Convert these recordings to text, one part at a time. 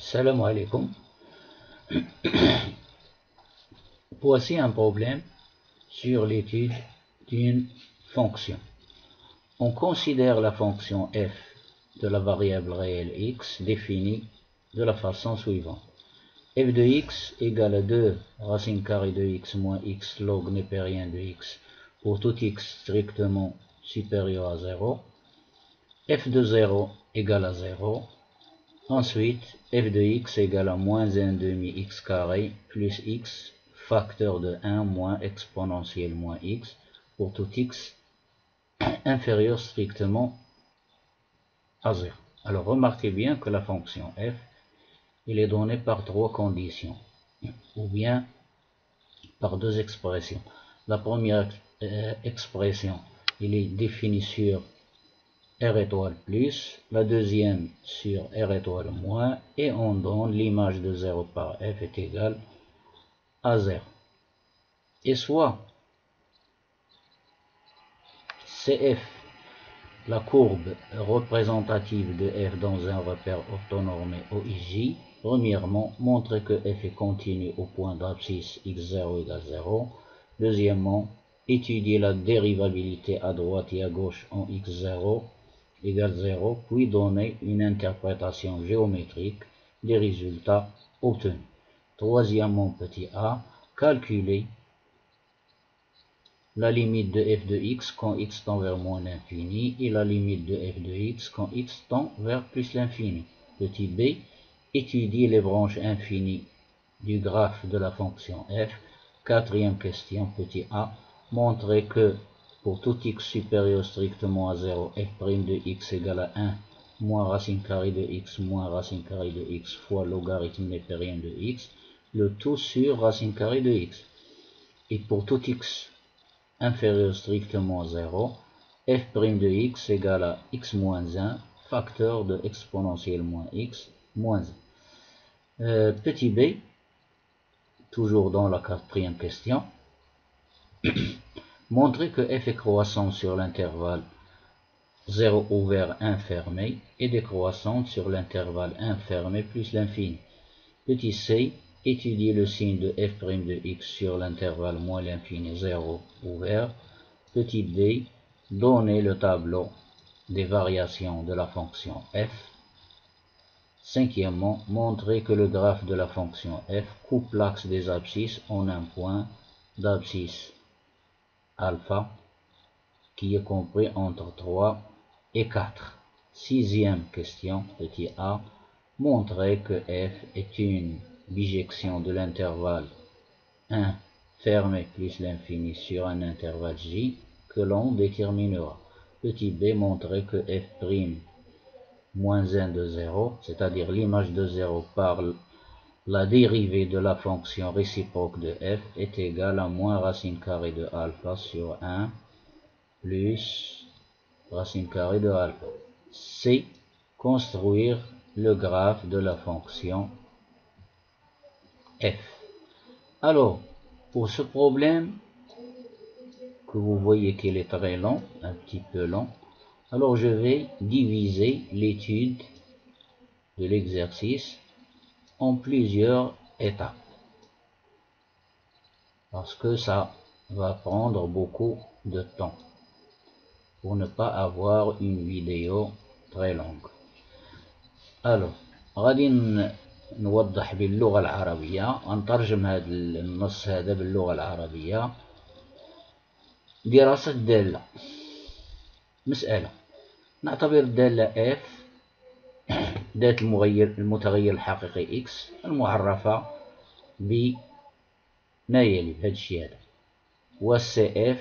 Salam alaikum. Voici un problème sur l'étude d'une fonction. On considère la fonction f de la variable réelle x définie de la façon suivante. F de x égale à 2 racine carrée de x moins x log népérien de x pour tout x strictement supérieur à 0. F de 0 égale à 0. Ensuite, f de x égale à moins 1 demi x carré plus x facteur de 1 moins exponentielle moins x pour tout x inférieur strictement à 0. Alors remarquez bien que la fonction f il est donnée par trois conditions, ou bien par deux expressions. La première expression, il est défini sur R étoile plus, la deuxième sur R étoile moins, et on donne l'image de 0 par f est égale à 0. Et soit CF, la courbe représentative de f dans un repère orthonormé OIJ, premièrement, montrer que f est continu au point d'abscisse x0 égale 0. Deuxièmement, étudier la dérivabilité à droite et à gauche en x0 égale 0, puis donner une interprétation géométrique des résultats obtenus. Troisièmement, petit a, calculer la limite de f de x quand x tend vers moins l'infini et la limite de f de x quand x tend vers plus l'infini. Petit b, étudier les branches infinies du graphe de la fonction f. Quatrième question, petit a, montrer que pour tout x supérieur strictement à 0, f' de x égale à 1 moins racine carrée de x moins racine carrée de x fois logarithme népérien de x, le tout sur racine carrée de x. Et pour tout x inférieur strictement à 0, f' de x égale à x moins 1, facteur de exponentielle moins x moins 1. Petit b, toujours dans la quatrième question, montrer que f est croissant sur l'intervalle 0 ouvert 1 fermé et décroissante sur l'intervalle 1 fermé plus l'infini. Petit c, étudier le signe de f' de x sur l'intervalle moins l'infini 0 ouvert. Petit d, donner le tableau des variations de la fonction f. Cinquièmement, montrer que le graphe de la fonction f coupe l'axe des abscisses en un point d'abscisse alpha qui est compris entre 3 et 4. Sixième question, petit a, montrer que f est une bijection de l'intervalle 1 fermé plus l'infini sur un intervalle j que l'on déterminera. Petit b, montrer que f' moins 1 de 0, c'est-à-dire l'image de 0 par la dérivée de la fonction réciproque de f est égale à moins racine carrée de alpha sur 1 plus racine carrée de alpha. C, construire le graphe de la fonction f. Alors, pour ce problème, que vous voyez qu'il est très long, un petit peu long, alors je vais diviser l'étude de l'exercice en plusieurs étapes, parce que ça va prendre beaucoup de temps, pour ne pas avoir une vidéo très longue. Alors, غادي نوضح باللغة العربية، نترجم هذا النص هذا باللغة العربية. دراسة دالة. مسألة، نعتبر الدالة f ذات المتغير الحقيقي x المعرفة بما يلي بهذا الشيء هذا. والCF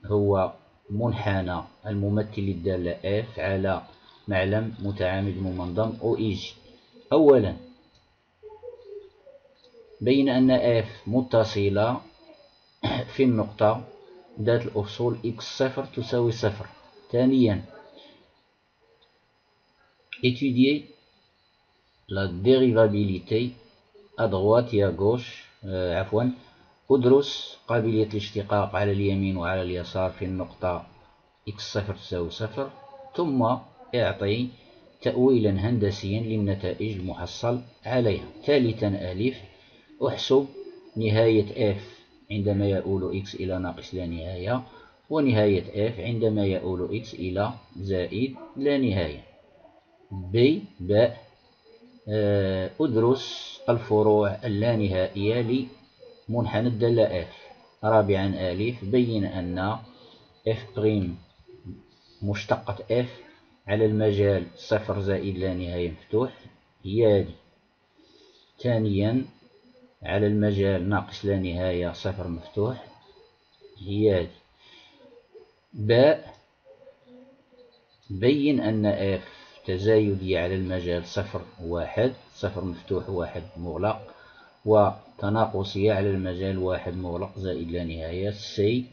هو منحنى الممثل للدالة f على معلم متعامد ممنظم OIJ. أولا، بين أن f متصلة في النقطة ذات الأفصول x0 تساوي 0. ثانيا، étudier la dérivabilité à droite et à gauche ادرس قابلية الاشتقاق على اليمين وعلى اليسار في النقطة x0 تساوي 0. ثم اعطي تأويلا هندسيا للنتائج المحصل عليها. ثالثا ألف، أحسب نهاية f عندما يؤول x إلى ناقص لا نهاية، ونهاية f عندما يؤول x إلى زائد لا نهاية. ب، باء، أدرس الفروع اللانهائية لمنحنى الدالة f. رابعا ألف، بين أن f' مشتقة f على المجال صفر زائد لا نهاية مفتوح هي هذه. ثانيا على المجال ناقص لا نهاية صفر مفتوح هي هذه. باء، بين أن f تزايدية على المجال صفر واحد، صفر مفتوح واحد مغلق، وتناقصية على المجال واحد مغلق زائد لا نهاية. سي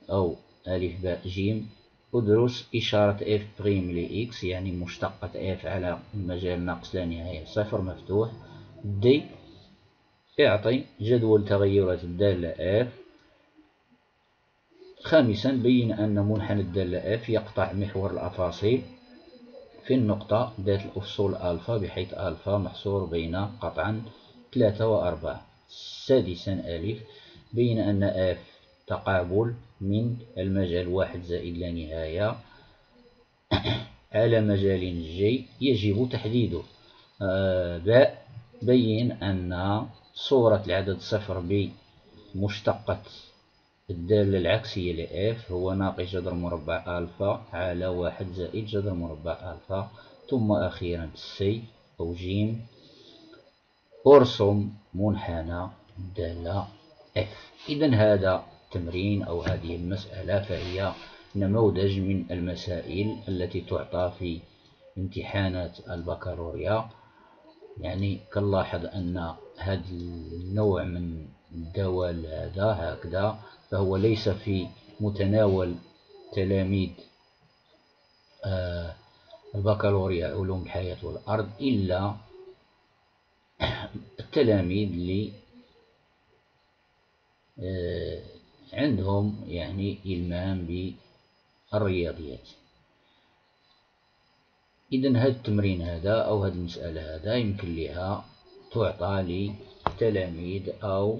أو ألف باء جيم، أدرس إشارة f' لإكس يعني مشتقة f على المجال ناقص لا نهاية صفر مفتوح. دي، اعطي جدول تغيرات الدالة f. خامسا بين أن منحنى الدالة f يقطع محور الأفاصيل في النقطة ذات الأفصول ألفا، بحيث ألفا محصور بين قطعا 3 و4. سادسا ألف، بين أن f تقابل من المجال واحد زائد لا نهاية على مجال ج يجب تحديده. باء، بين أن صورة العدد صفر بمشتقة الدالة العكسية لf هو ناقص جذر مربع ألفا على واحد زائد جذر مربع ألفا. ثم أخيرا سي أو جيم، أرسم منحنى الدالة f. إذن هذا التمرين أو هذه المسألة فهي نموذج من المسائل التي تعطى في امتحانات البكالوريا. يعني كنلاحظ أن هذا النوع من الدوال هذا هكذا فهو ليس في متناول تلاميذ البكالوريا علوم الحياة والأرض، إلا التلاميذ اللي عندهم يعني إلمام بالرياضيات. إذن هذا التمرين هذا أو هذه المسألة هذا يمكن لها تعطى لتلاميذ أو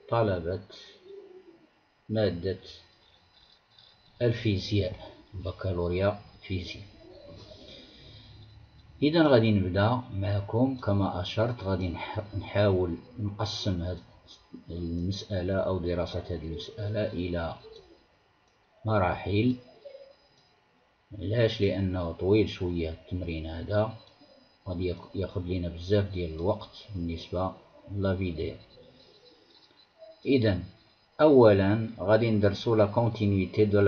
طلبة مادة الفيزياء، بكالوريا فيزياء. إذن غادي نبدأ معكم كما أشرت، غادي نحاول نقسم هذه المسألة أو دراسة هذه المسألة إلى مراحل. علاش؟ لأنه طويل شوية التمرين هذا، غادي ياخذ لنا بزاف ديال الوقت بالنسبة للفيديو. إذن أولا غادي ندرسو لا كونتينيتي دو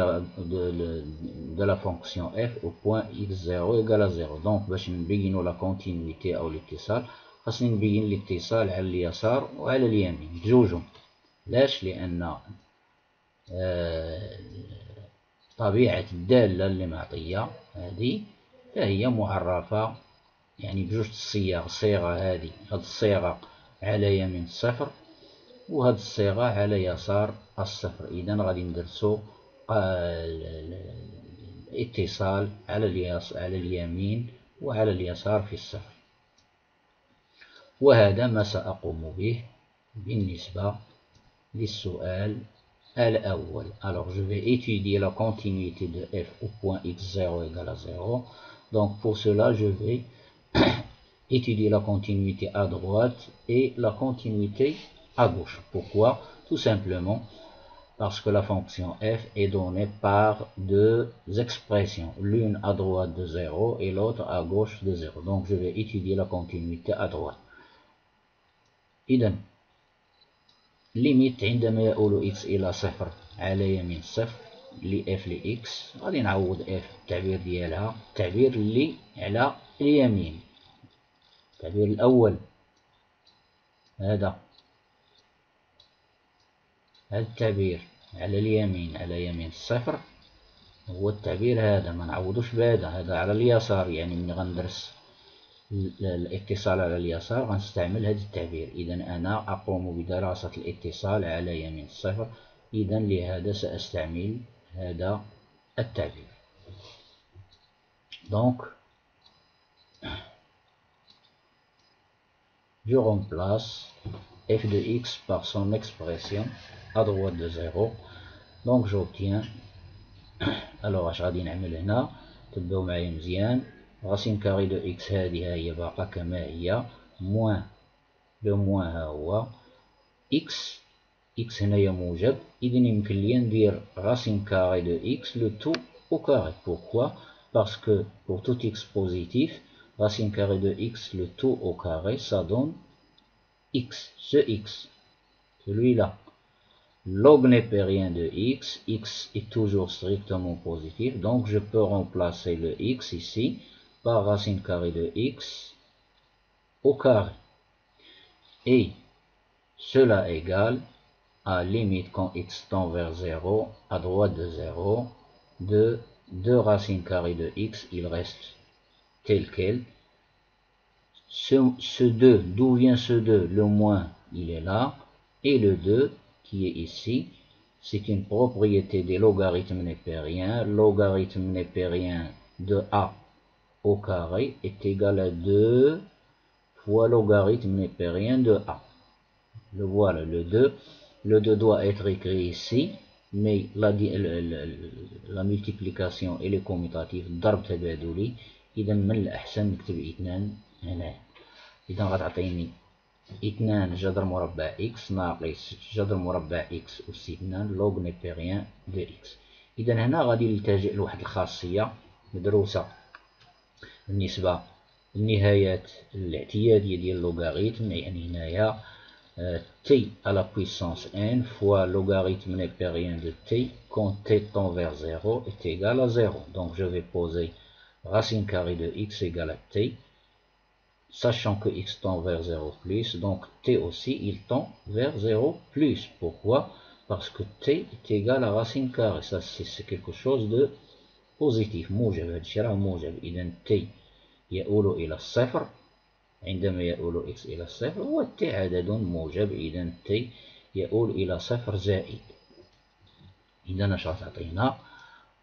لا فونكسيون f au point x0 égale 0. دونك باش نبينو لا كونتينيتي أو الاتصال خاصني نبين الاتصال على اليسار وعلى اليمين بجوجهم. علاش؟ لأن طبيعة الدالة اللي معطية هذه فهي معرفة يعني بجوج الصيغ. الصيغة هذه، هذه الصيغة على يمين الصفر وهذه الصيغة على يسار الصفر. إذن غادي ندرسو الاتصال على اليمين وعلى اليسار في الصفر، وهذا ما سأقوم به بالنسبة للسؤال الأول. Alors je vais étudier la continuité de f au point x0 égale à 0. Donc pour cela je vais étudier la continuité à droite et la continuité à gauche. Pourquoi? Tout simplement parce que la fonction f est donnée par deux expressions, l'une à droite de 0 et l'autre à gauche de 0. Donc je vais étudier la continuité à droite. إذن ليميت عندما يؤول x إلى صفر على يمين صفر لf لx، غادي نعوض f التعبير ديالها، التعبير اللي على اليمين، التعبير الأول هذا التعبير على اليمين على يمين الصفر هو التعبير هذا، ما نعوضوش بهذا، هذا على اليسار. يعني ملي غندرس الاتصال على اليسار غنستعمل هذا التعبير. إذن أنا أقوم بدراسة الاتصال على يمين الصفر، إذن لهذا سأستعمل هذا التعبير. دونك je remplace f de x par son expression à droite de 0. Donc j'obtiens, alors اش غادي نعمل هنا تبعوا معايا مزيان. راسين كاري دو x هذه هي باقا كما هي، موان لو موان ها هو x هنايا موجب، إذن يمكن لي ندير راسين كاري دو x لو تو au carré. Pourquoi? Parce que pour tout x positif, racine carrée de x, le tout au carré, ça donne x, ce x, celui-là. Log n'est pas rien de x est toujours strictement positif, donc je peux remplacer le x ici par racine carrée de x au carré. Et cela égale à limite quand x tend vers 0, à droite de 0, de 2 racines carrées de x, il reste tel quel. Ce 2, d'où vient ce 2? Le moins, il est là. Et le 2, qui est ici, c'est une propriété des logarithmes népériens. Logarithme népérien de a au carré est égal à 2 fois logarithme népérien de a. Le voilà, le 2. Le 2 doit être écrit ici, mais la multiplication et le commutatif ضرب تبادلي، إذا من الأحسن نكتب 2 هنا. إذا غتعطيني 2 جذر مربع x ناقص جذر مربع x أس 2 لوغ نيبيريان دو x. إذا هنا غادي نلتجئ لواحد الخاصية مدروسة بالنسبة للنهايات الاعتيادية ديال اللوغاريتم، يعني هنايا t à la puissance n fois logarithme népérien de t quand t tend vers 0 est égal à 0. Donc je vais poser racine carrée de x égale à t, sachant que x tend vers 0 plus, donc t aussi il tend vers 0 plus. Pourquoi? Parce que t est égal à racine carrée, ça c'est quelque chose de positif. موجب، هادشي راه موجب. إذا t يؤول إلى الصفر عندما يؤول x إلى الصفر، هو t عدد موجب، إذا t يؤول إلى صفر زائد. إذا اش غتعطينا؟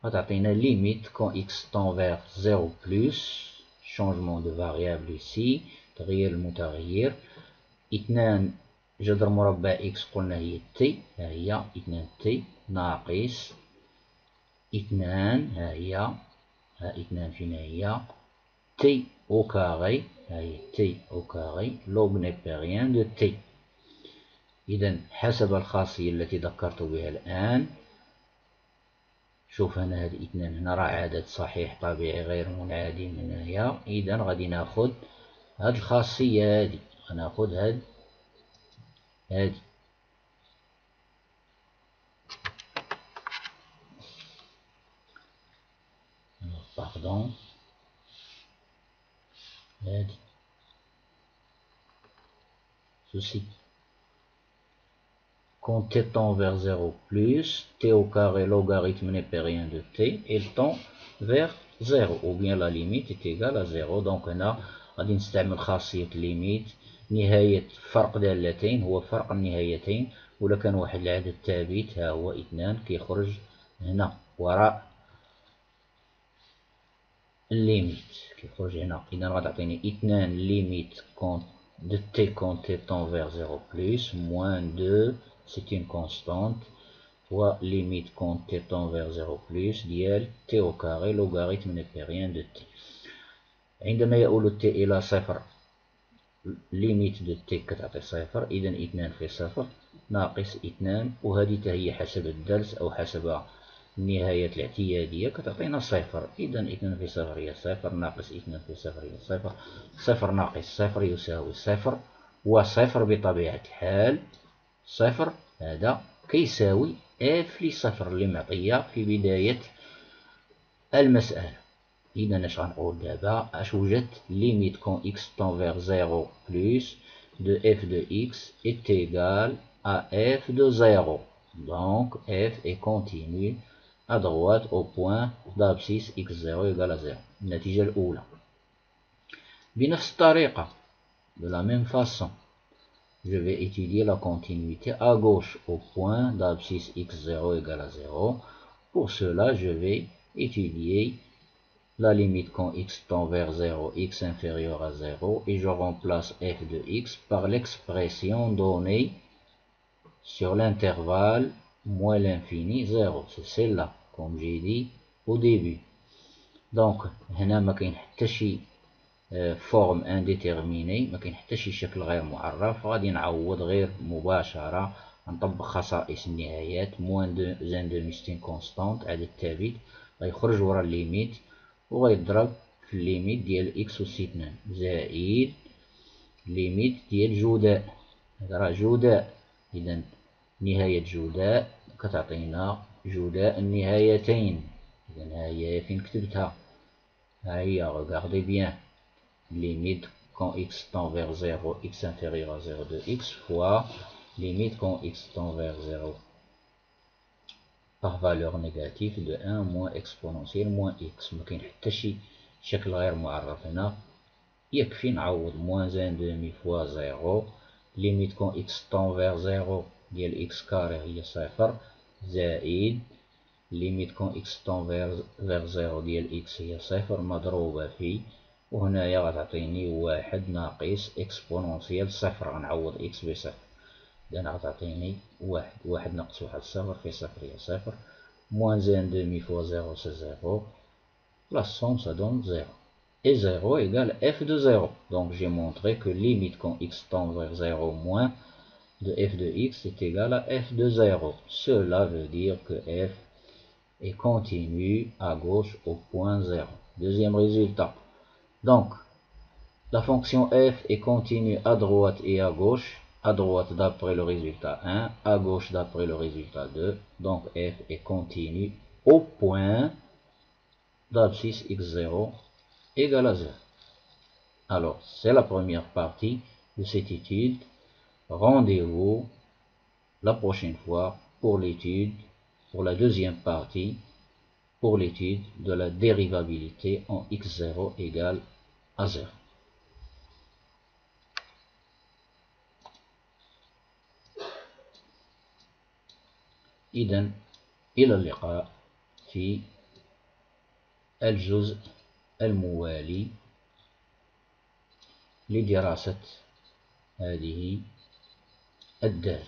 غتعطينا limite quand x tend vers 0 plus، changement de variable ici، تغيير المتغير، 2 جذر مربع x قلنا هي t، ها هي 2 t ناقص 2 ها هي، ها 2 فين هي t au carré، هاي t au carré log népérien de t. إذا حسب الخاصية التي ذكرت بها الآن، شوف أنا هاد 2 هنا راه عدد صحيح طبيعي غير منعدم هنايا. إذا غادي ناخد هاد الخاصية هادي، غناخد هادي باردون، هادي ceci. Quand t tend vers 0 plus, t au carré logarithme népérien de t, il tend vers 0, ou bien la limite est égale à 0. Donc هنا غادي نستعمل خاصية limite، نهاية فرق دالتين هو فرق النهايتين، ولا كان واحد العدد ثابت ها هو 2 كيخرج هنا وراء الليميت، كيخرج هنا. إذا غتعطيني 2 limite de t quand t tend vers 0 plus, moins 2, c'est une constante, fois limite quand t tend vers 0 plus ديال t au carré logarithme népérien de t. عندما يؤول t إلى صفر limite de t كتعطي صفر، إذا 2 في صفر ناقص 2، وهذه هي حسب الدرس أو حسب النهاية الاعتيادية كتعطينا صفر. إذا 2 في صفر هي صفر، ناقص 2 في صفر هي صفر، صفر ناقص صفر يساوي صفر، وصفر بطبيعة الحال صفر هذا كيساوي f لصفر اللي معطية في بداية المسألة. إذا اش غنقول دابا؟ اش وجدت؟ limite quand x tend vers 0 plus de f de x est égal à f de 0. Donc f est continu à droite au point d'abscisse x0 égale à 0. النتيجة الأولى. بنفس الطريقة، de la même façon, je vais étudier la continuité à gauche au point d'abscisse x0 égale à 0. Pour cela, je vais étudier la limite quand x tend vers 0, x inférieur à 0, et je remplace f de x par l'expression donnée sur l'intervalle moins l'infini 0. C'est celle-là, comme j'ai dit au début. Donc, هنا ما كاين حتى شي فورم انديتيرميني، ما كاين حتى شي شكل غير معرف، غادي نعوض غير مباشرة، نطبق خصائص النهايات موان زان دو ميستين كونستانت عدد ثابت، غيخرج ورا الليميت وغيضرب في الليميت ديال اكس أس 2 زائد ليميت ديال جداء، هذا راه جداء، إذا نهاية جداء كتعطينا جداء النهايتين. إذا ها هي فين كتبتها، ها هي regardez bien limite quand x tend vers 0, x inférieur à 0 de x fois limite quand x tend vers 0 par valeur négative de 1 moins exponentielle moins x. ما كاين حتى شي شكل غير معرف هنا، يكفي نعوض moins 1 demi fois 0 limite quand x tend vers 0 ديال x كاري هي صفر زائد limite quand x tend vers 0 ديال x هي صفر مضروبة في، وهنايا غتعطيني واحد ناقص اكسبونونسيال صفر، غنعوض x بصفر، إذا غتعطيني واحد ناقص واحد صفر في صفر هي صفر، moins 1 demi fois 0 c'est 0, la somme ça donne 0. Et 0 égale f de 0. Donc j'ai montré que limite quand x tend vers 0 moins de f de x est égal à f de 0. Cela veut dire que f est continu à gauche au point 0. Deuxième résultat. Donc, la fonction f est continue à droite et à gauche d'après le résultat 1, à gauche d'après le résultat 2. Donc f est continue au point d'abscisse x0 égale à 0. Alors, c'est la première partie de cette étude. Rendez-vous la prochaine fois pour la deuxième partie, pour l'étude de la dérivabilité en x0 égale à 0. إذن إلى اللقاء في الجزء الموالي لدراسة هذه الدالة.